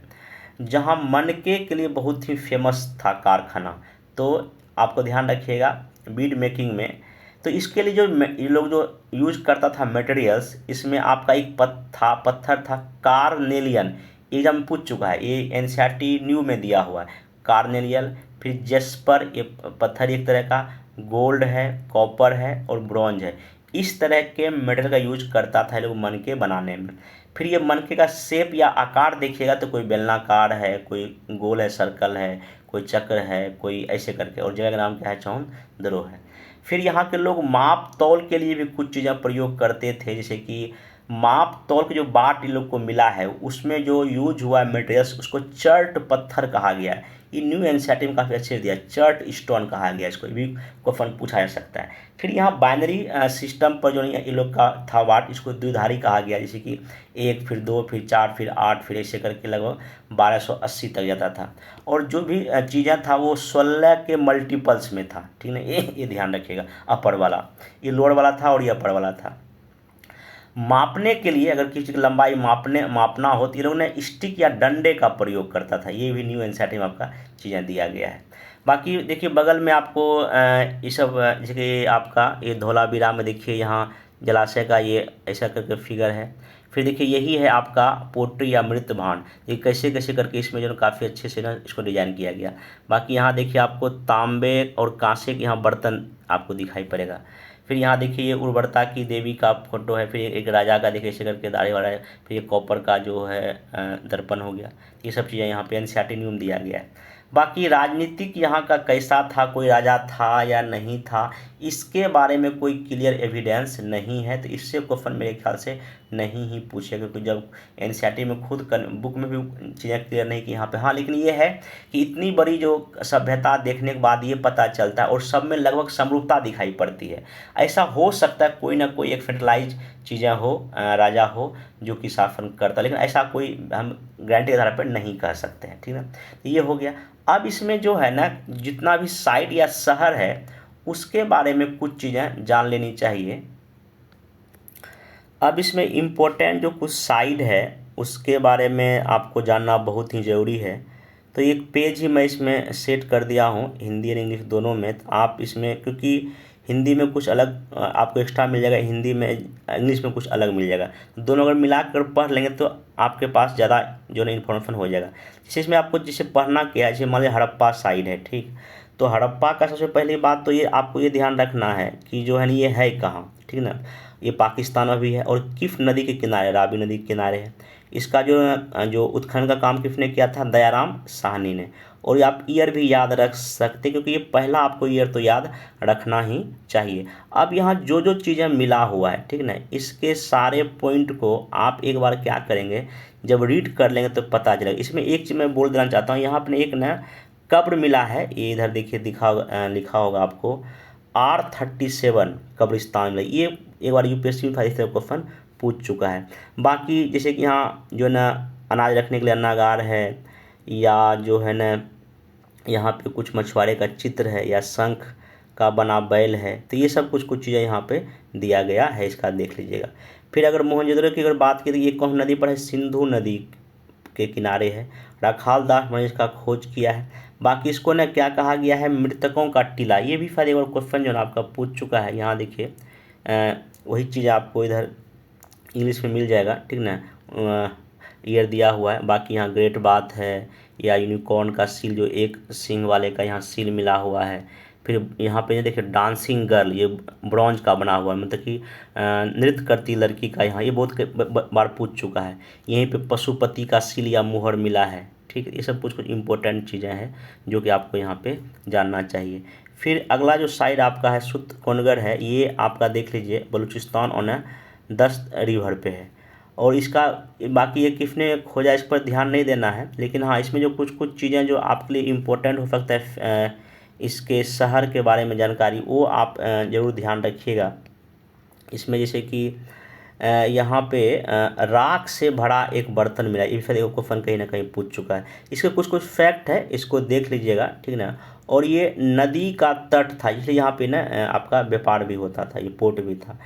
जहाँ मनके के लिए बहुत ही फेमस था कारखाना। तो आपको ध्यान रखिएगा बीड मेकिंग में, तो इसके लिए जो ये लोग जो यूज करता था मटेरियल्स, इसमें आपका एक पत्थर था कार्नेलियन, एग्जाम पूछ चुका है, ये एनसीईआरटी न्यू में दिया हुआ है, कार्नेलियन। फिर जेस्पर, ये पत्थर एक तरह का, गोल्ड है, कॉपर है और ब्रॉन्ज है। इस तरह के मेटल का यूज करता था लोग मनके बनाने में। फिर ये मनके का शेप या आकार देखिएगा तो कोई बेलनाकार है, कोई गोल है, सर्कल है, कोई चक्र है, कोई ऐसे करके, और जगह का नाम क्या है, चहुंदरो है। फिर यहाँ के लोग माप तौल के लिए भी कुछ चीज़ें प्रयोग करते थे, जैसे कि माप तौल के जो बाट इन लोग को मिला है उसमें जो यूज हुआ है मटेरियल्स, उसको चर्ट पत्थर कहा गया है। ये न्यू एनसीईआरटी में काफ़ी अच्छे दिया, चर्ट स्टोन कहा गया, इसको भी क्वेश्चन पूछा जा सकता है। फिर यहाँ बाइनरी सिस्टम पर जो इन लोग का था वाट, इसको द्विधारी कहा गया, जैसे कि 1 फिर 2 फिर 4 फिर 8 फिर ऐसे करके लगभग 1280 तक जाता था। और जो भी चीज़ें था वो 16 के मल्टीपल्स में था, ठीक है। ये ध्यान रखिएगा, अपर वाला ये लोअर वाला था और ये अपर वाला था। मापने के लिए अगर किसी की लंबाई मापना हो तो ये लोग ने स्टिक या डंडे का प्रयोग करता था, ये भी न्यू एनसीईआरटी में आपका चीज़ें दिया गया है। बाकी देखिए बगल में आपको ये सब जैसे कि आपका ये धौलावीरा में देखिए यहाँ जलाशय का ये ऐसा करके फिगर है। फिर देखिए यही है आपका पोट्री या मृतभांड, ये कैसे कैसे करके इसमें जो काफ़ी अच्छे से ना इसको डिजाइन किया गया। बाकी यहाँ देखिए आपको तांबे और कांसे के यहाँ बर्तन आपको दिखाई पड़ेगा। फिर यहाँ देखिए ये उर्वरता की देवी का फोटो है, फिर एक राजा का देखिए ऐसे करके दाढ़ी वाला है, फिर ये कॉपर का जो है दर्पण हो गया। ये सब चीज़ें यहाँ पे एनसीईआरटी न्यू में दिया गया है। बाकी राजनीतिक यहाँ का कैसा था, कोई राजा था या नहीं था, इसके बारे में कोई क्लियर एविडेंस नहीं है, तो इससे क्वेश्चन मेरे ख्याल से नहीं ही पूछे, क्योंकि जब एनसीईआरटी में खुद बुक में भी चीज़ें क्लियर नहीं कि यहाँ पे। हाँ लेकिन ये है कि इतनी बड़ी जो सभ्यता देखने के बाद ये पता चलता है और सब में लगभग समरूपता दिखाई पड़ती है। ऐसा हो सकता है कोई ना कोई एक फेटलाइज चीज़ें हो, राजा हो जो कि शासन करता, लेकिन ऐसा कोई हम गारंटी के आधार पर नहीं कह सकते हैं, ठीक है। तो ये हो गया। अब इसमें जो है ना जितना भी साइट या शहर है उसके बारे में कुछ चीज़ें जान लेनी चाहिए। अब इसमें इम्पोर्टेंट जो कुछ साइट है उसके बारे में आपको जानना बहुत ही ज़रूरी है। तो एक पेज ही मैं इसमें सेट कर दिया हूँ हिंदी और इंग्लिश दोनों में, तो आप इसमें, क्योंकि हिंदी में कुछ अलग आपको एक्स्ट्रा मिल जाएगा, हिंदी में इंग्लिश में कुछ अलग मिल जाएगा। दोनों अगर मिला कर पढ़ लेंगे तो आपके पास ज़्यादा जो है इन्फॉर्मेशन हो जाएगा। जैसे इसमें आपको जिसे पढ़ना क्या है, जैसे मान लीजिए हड़प्पा साइड है, ठीक। तो हड़प्पा का सबसे पहली बात तो ये आपको ये ध्यान रखना है कि जो है ना ये है कहाँ, ठीक ना। ये पाकिस्तान में भी है और किस नदी के किनारे, रावी नदी के किनारे है। इसका जो उत्खनन का काम किसने किया था, दयाराम साहनी ने। और आप ईयर भी याद रख सकते क्योंकि ये पहला आपको ईयर तो याद रखना ही चाहिए। अब यहाँ जो जो चीज़ें मिला हुआ है, ठीक ना, इसके सारे पॉइंट को आप एक बार क्या करेंगे, जब रीड कर लेंगे तो पता चलेगा। इसमें एक चीज़ मैं बोल देना चाहता हूँ, यहाँ अपने एक ना कब्र मिला है, ये इधर देखिए लिखा होगा आपको R37 कब्रिस्तान मिला। ये एक बार यूपीएससी में इस तरह क्वेश्चन पूछ चुका है। बाकी जैसे कि यहाँ जो है ना अनाज रखने के लिए अन्नागार है, या जो है ना यहाँ पे कुछ मछुआरे का चित्र है, या शंख का बना बैल है, तो ये सब कुछ चीज़ें यहाँ पे दिया गया है, इसका देख लीजिएगा। फिर अगर मोहनजोदड़ो की अगर बात की तो ये कौन नदी पर है, सिंधु नदी के किनारे है। राखाल दास ने इसका खोज किया है। बाकी इसको ना क्या कहा गया है, मृतकों का टीला। ये भी शायद एक बार क्वेश्चन जो है आपका पूछ चुका है। यहाँ देखिए वही चीज़ आपको इधर इंग्लिश में मिल जाएगा, ठीक ना, ईयर दिया हुआ है। बाकी यहाँ ग्रेट बात है, या यूनिकॉर्न का सील जो एक सिंग वाले का यहाँ सील मिला हुआ है। फिर यहाँ पे देखिए डांसिंग गर्ल, ये ब्रॉन्ज का बना हुआ है, मतलब कि नृत्य करती लड़की का, यहाँ ये बहुत बार पूछ चुका है। यहीं पे पशुपति का सील या मुहर मिला है, ठीक है। ये सब कुछ इम्पोर्टेंट चीज़ें हैं जो कि आपको यहाँ पे जानना चाहिए। फिर अगला जो साइड आपका है सुत कोनगर है, ये आपका देख लीजिए बलूचिस्तान और दस्त रिवर पे है। और इसका बाकी ये किसने खोजा इस पर ध्यान नहीं देना है, लेकिन हाँ इसमें जो कुछ चीज़ें जो आपके लिए इम्पोर्टेंट हो सकता है, इसके शहर के बारे में जानकारी, वो आप ज़रूर ध्यान रखिएगा। इसमें जैसे कि यहाँ पे राख से भरा एक बर्तन मिला, ये शायद क्वेश्चन कहीं ना कहीं पूछ चुका है। इसके कुछ फैक्ट है, इसको देख लीजिएगा, ठीक ना। और ये नदी का तट था, इसलिए यहाँ पे ना आपका व्यापार भी होता था, ये पोर्ट भी था।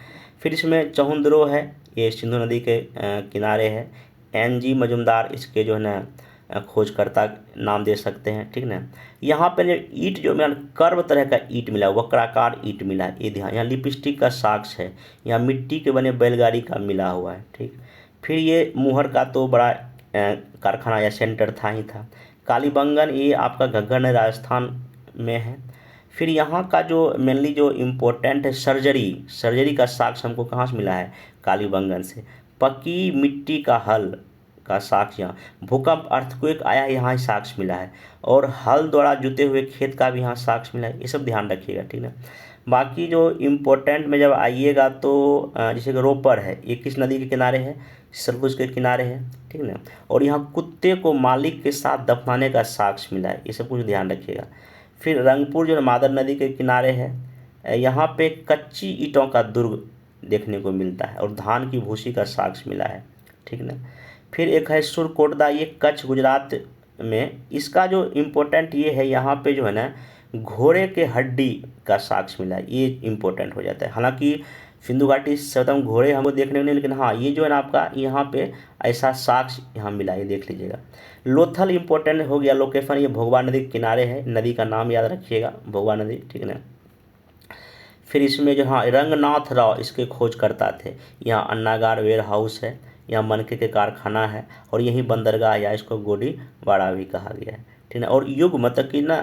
फिर इसमें चहुंदरो है, ये सिंधु नदी के किनारे है। NG मजुमदार इसके जो है ना खोजकर्ता नाम दे सकते हैं, ठीक ना। यहाँ पे ईंट जो मिला, कर्व तरह का ईंट मिला, वक्राकार ईंट मिला है, ये ध्यान। यहाँ लिपस्टिक का साक्ष है, यहाँ मिट्टी के बने बैलगाड़ी का मिला हुआ है, ठीक। फिर ये मुहर का तो बड़ा कारखाना या सेंटर था ही था। कालीबंगन ये आपका घग्गर राजस्थान में है। फिर यहाँ का जो मेनली जो इम्पोर्टेंट है सर्जरी का साक्ष्य हमको कहाँ से मिला है, कालीबंगन से। पक्की मिट्टी का हल का साक्ष्य, यहाँ भूकंप अर्थक्वेक आया है, यहाँ साक्ष्य मिला है। और हल द्वारा जुते हुए खेत का भी यहाँ साक्ष्य मिला है। ये सब ध्यान रखिएगा, ठीक ना। बाकी जो इम्पोर्टेंट में जब आइएगा तो जैसे कि रोपर है, ये किस नदी के किनारे है, सरगुज के किनारे है, ठीक ना। और यहाँ कुत्ते को मालिक के साथ दफनाने का साक्ष्य मिला है, ये सब कुछ ध्यान रखिएगा। फिर रंगपुर जो मादर नदी के किनारे है, यहाँ पे कच्ची ईंटों का दुर्ग देखने को मिलता है, और धान की भूसी का साक्ष्य मिला है, ठीक ना। फिर एक है सुरकोटदा, ये कच्छ गुजरात में। इसका जो इम्पोर्टेंट ये है, यहाँ पे जो है ना घोड़े के हड्डी का साक्ष्य मिला है, ये इम्पोर्टेंट हो जाता है। हालांकि सिंधु घाटी सर्वप्रथम घोड़े हमको देखने को नहीं, लेकिन हाँ ये जो है ना आपका यहाँ पे ऐसा साक्ष्य यहाँ मिला, ये देख लीजिएगा। लोथल इम्पोर्टेंट हो गया लोकेशन, ये भोगवा नदी के किनारे है, नदी का नाम याद रखिएगा, भोगवा नदी, ठीक है ना। फिर इसमें जो हाँ रंगनाथ राव इसके खोज करता थे। यहाँ अन्नागार वेयर हाउस है, यहाँ मनके के कारखाना है, और यही बंदरगाह या इसको गोडीवाड़ा भी कहा गया है, ठीक है। और युग मतलब कि ना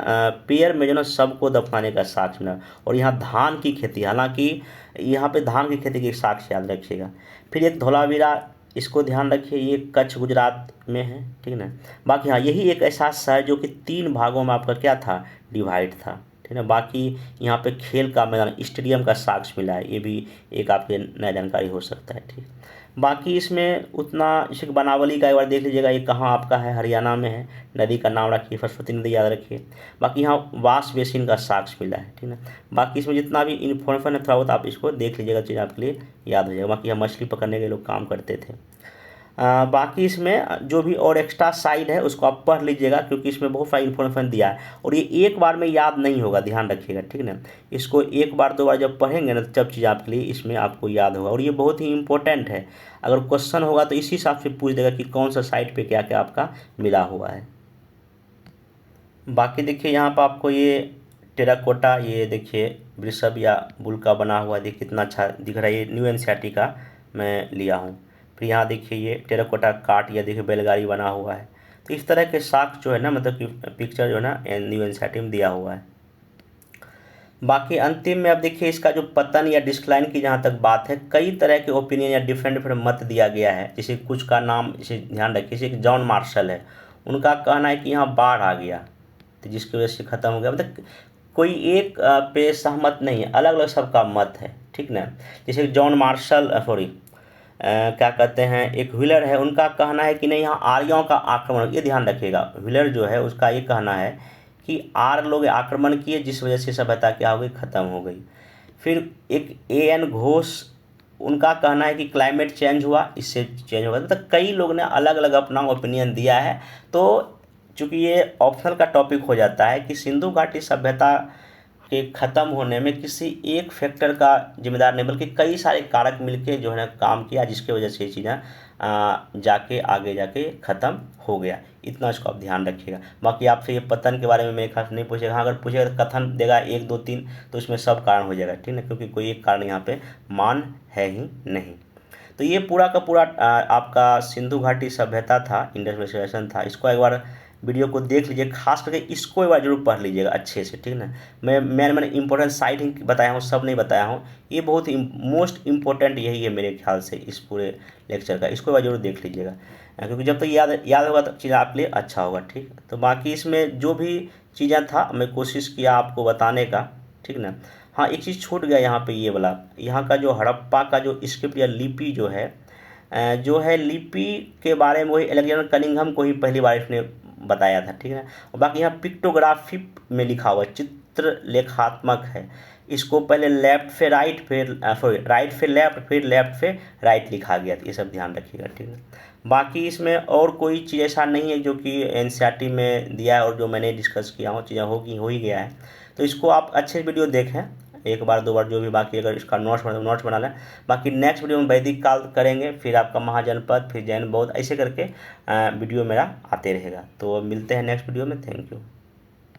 पेयर में जो ना सबको दफनाने का साक्ष्य मिला। और यहाँ धान की खेती, हालांकि यहाँ पे धान की खेती के साक्ष्य याद रखिएगा। फिर एक धोलावीरा, इसको ध्यान रखिए, ये कच्छ गुजरात में है, ठीक है ना। बाकी हाँ यही एक ऐसा शहर जो कि 3 भागों में आपका क्या था, डिवाइड था, ठीक है ना। बाकी यहाँ पे खेल का मैदान, स्टेडियम का साक्ष्य मिला है, ये भी एक आपके नया जानकारी हो सकता है, ठीक। बाकी इसमें उतना, जैसे बनावली का एक बार देख लीजिएगा, ये कहाँ आपका है, हरियाणा में है। नदी का नाम रखिए, सरस्वती नदी याद रखिए। बाकी यहाँ वाश बेसिन का साक्ष्य मिला है, ठीक है। बाकी इसमें जितना भी इन्फॉर्मेशन है थोड़ा बहुत आप इसको देख लीजिएगा, चीज़ आपके लिए याद हो जाएगा। बाकी यहाँ मछली पकड़ने के लोग काम करते थे। बाकी इसमें जो भी और एक्स्ट्रा साइड है उसको आप पढ़ लीजिएगा, क्योंकि इसमें बहुत सारी इन्फॉर्मेशन दिया है, और ये एक बार में याद नहीं होगा, ध्यान रखिएगा, ठीक है ना। इसको एक बार 2 बार जब पढ़ेंगे ना, तब चीज़ आपके लिए इसमें आपको याद होगा, और ये बहुत ही इंपॉर्टेंट है। अगर क्वेश्चन होगा तो इसी हिसाब से पूछ देगा कि कौन सा साइड पे क्या क्या आपका मिला हुआ है। बाकी देखिए यहाँ पर आपको ये टेराकोटा, ये देखिए वृषभ या बुल का बना हुआ, देखिए कितना अच्छा दिख रहा है। ये न्यू एनसीईआरटी का मैं लिया हूँ। फिर यहाँ देखिए ये टेराकोटा काट, या देखिए बैलगाड़ी बना हुआ है। तो इस तरह के साक्ष्य जो है ना, मतलब कि पिक्चर जो है ना न्यू एनसीईआरटी में दिया हुआ है। बाकी अंतिम में अब देखिए इसका जो पतन या डिस्क्लाइन की जहाँ तक बात है, कई तरह के ओपिनियन या डिफरेंट डिफरेंट मत दिया गया है। जैसे कुछ का नाम, इसे ध्यान रखिए, जैसे जॉन मार्शल है, उनका कहना है कि यहाँ बाढ़ आ गया तो जिसकी वजह से ख़त्म हो गया। मतलब कोई एक पे सहमत नहीं है, अलग अलग सबका मत है, ठीक ना। जैसे जॉन मार्शल क्या कहते हैं, एक व्हीलर है, उनका कहना है कि नहीं यहाँ आर्यों का आक्रमण, ये ध्यान रखिएगा। व्हीलर जो है उसका ये कहना है कि आर्य लोग आक्रमण किए जिस वजह से सभ्यता क्या हो गई, ख़त्म हो गई। फिर एक एएन घोष, उनका कहना है कि क्लाइमेट चेंज हुआ, इससे चेंज होगा। मतलब कई लोग ने अलग अलग अपना ओपिनियन दिया है। तो चूँकि ये ऑप्शनल का टॉपिक हो जाता है कि सिंधु घाटी सभ्यता के ख़त्म होने में किसी एक फैक्टर का जिम्मेदार नहीं, बल्कि कई सारे कारक मिलके जो है ना काम किया, जिसके वजह से ये चीज़ें जाके आगे जाके ख़त्म हो गया। इतना इसको आप ध्यान रखिएगा। बाकी आपसे ये पतन के बारे में मेरे ख्याल से नहीं पूछेगा। हाँ, अगर पूछेगा तो कथन देगा 1 2 3, तो इसमें सब कारण हो जाएगा, ठीक है, क्योंकि कोई एक कारण यहाँ पे मान है ही नहीं। तो ये पूरा का पूरा आपका सिंधु घाटी सभ्यता था, इंडस सिविलाइजेशन था। इसको एक बार वीडियो को देख लीजिए, खास करके इसको एक बार जरूर पढ़ लीजिएगा अच्छे से, ठीक ना। मैंने इंपॉर्टेंट साइट ही बताया हूँ, सब नहीं बताया हूँ। ये बहुत मोस्ट इम्पोर्टेंट यही है मेरे ख्याल से इस पूरे लेक्चर का। इसको एक बार जरूर देख लीजिएगा, क्योंकि जब तक याद होगा तो चीज़ आपके लिए अच्छा होगा, ठीक। तो बाकी इसमें जो भी चीज़ें था मैं कोशिश किया आपको बताने का, ठीक ना। हाँ, एक चीज़ छूट गया यहाँ पे, ये वाला, यहाँ का जो हड़प्पा का जो स्क्रिप्ट या लिपि जो है लिपि के बारे में वही अलेक्जेंडर कनिंघम को ही पहली बार इसने बताया था, ठीक है। और बाकी यहाँ पिक्टोग्राफी में लिखा हुआ चित्र लेखात्मक है, इसको पहले लेफ्ट से राइट, फिर राइट से लेफ्ट, फिर लेफ्ट से राइट लिखा गया था। ये सब ध्यान रखिएगा, ठीक है। बाकी इसमें और कोई चीज़ ऐसा नहीं है जो कि एनसीईआरटी में दिया है और जो मैंने डिस्कस किया हूँ, चीज़ें हो ही गया है। तो इसको आप अच्छे वीडियो देखें, एक बार 2 बार जो भी, बाकी अगर इसका नोट्स बना लें। बाकी नेक्स्ट वीडियो में वैदिक काल करेंगे, फिर आपका महाजनपद, फिर जैन बौद्ध, ऐसे करके वीडियो मेरा आते रहेगा। तो मिलते हैं नेक्स्ट वीडियो में। Thank you.